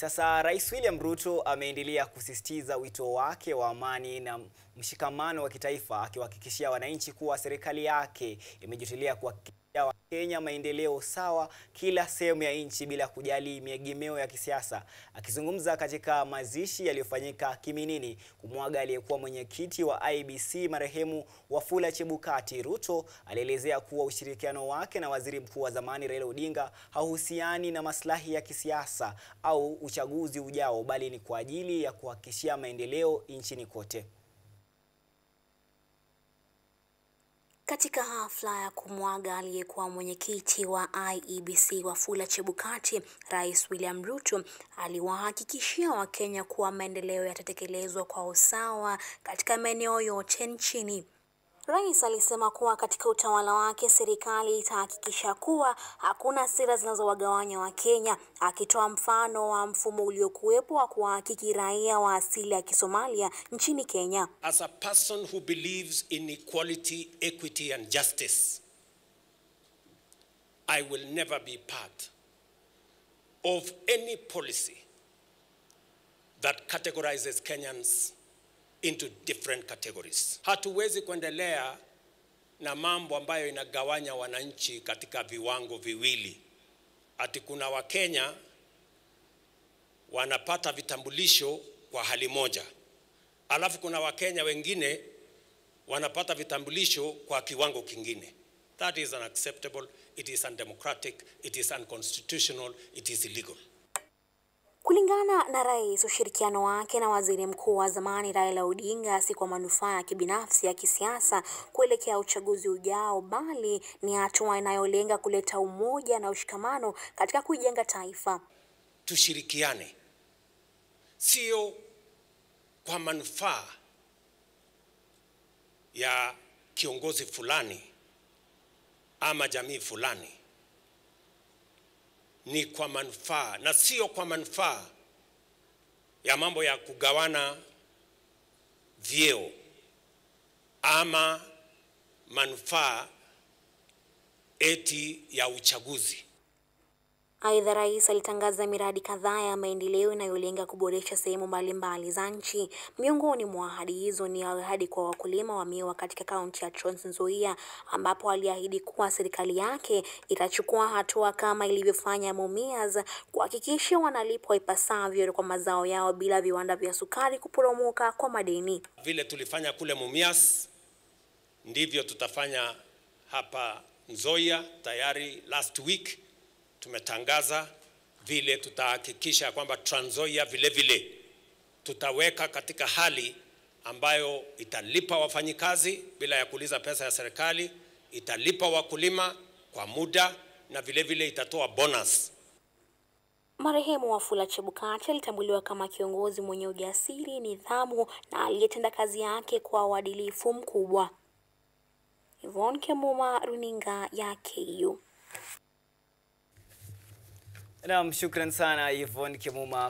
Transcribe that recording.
Sasa Rais William Ruto ameendelea kusisitiza wito wake wa amani na mshikamano wa kitaifa, akiwahakikishia wananchi kuwa serikali yake imejitolea kuhakikishia Wakenya maendeleo sawa kila sehemu ya nchi bila kujali miegemeo ya kisiasa. Akizungumza katika mazishi yaliyofanyika Kiminini kumwaga aliyekuwa mwenyekiti wa IEBC marehemu Wafula Chebukati, Ruto alielezea kuwa ushirikiano wake na Waziri Mkuu wa zamani Raila Odinga hauhusiani na maslahi ya kisiasa au uchaguzi ujao, bali ni kwa ajili ya kuhakikishia maendeleo nchini kote. Katika hafla ya kumwaga aliyekuwa mwenyekiti wa IEBC Wafula Chebukati, Rais William Ruto aliwahakikishia Wakenya kuwa maendeleo yatatekelezwa kwa usawa katika maeneo yote nchini. Rais alisema kuwa katika utawala wake serikali itahakikisha kuwa hakuna sera zinazowagawanya Wakenya, akitoa mfano wa mfumo uliokuwepo wa kuhakiki raia wa asili ya Kisomalia nchini Kenya. As a person who believes in equality, equity and justice, I will never be part of any policy that categorizes Kenyans into different categories. Hatuwezi kuendelea na mambo ambayo inagawanya wananchi katika viwango viwili. Ati kuna Wakenya wanapata vitambulisho kwa hali moja, alafu kuna Wakenya wengine wanapata vitambulisho kwa kiwango kingine. That is unacceptable, it is undemocratic, it is unconstitutional, it is illegal. Kulingana na rais, ushirikiano wake na Waziri Mkuu wa zamani Raila Odinga si kwa manufaa ya kibinafsi ya kisiasa kuelekea uchaguzi ujao, bali ni hatua inayolenga kuleta umoja na ushikamano katika kujenga taifa. Tushirikiane, sio kwa manufaa ya kiongozi fulani ama jamii fulani, ni kwa manufaa na sio kwa manufaa ya mambo ya kugawana vyeo ama manufaa eti ya uchaguzi. Aidha, rais alitangaza miradi kadhaa ya maendeleo inayolenga kuboresha sehemu mbalimbali za nchi. Miongoni mwa ahadi hizo ni ahadi kwa wakulima wa miwa katika kaunti ya Trans Nzoia, ambapo aliahidi kuwa serikali yake itachukua hatua kama ilivyofanya Mumias kuhakikisha wanalipwa ipasavyo kwa mazao yao bila viwanda vya sukari kuporomoka kwa madeni. Vile tulifanya kule Mumias, ndivyo tutafanya hapa Nzoia. Tayari last week tumetangaza vile tutahakikisha kwamba Trans Nzoia vile vile tutaweka katika hali ambayo italipa wafanyikazi bila ya kuuliza pesa ya serikali, italipa wakulima kwa muda na vile vile itatoa bonus. Marehemu Wafula Chebukati alitambuliwa kama kiongozi mwenye ujasiri, nidhamu na aliyetenda kazi yake kwa uadilifu mkubwa. Yvonne Kemuma, runinga ya KU. Naam, shukran sana Yvonne Kemuma.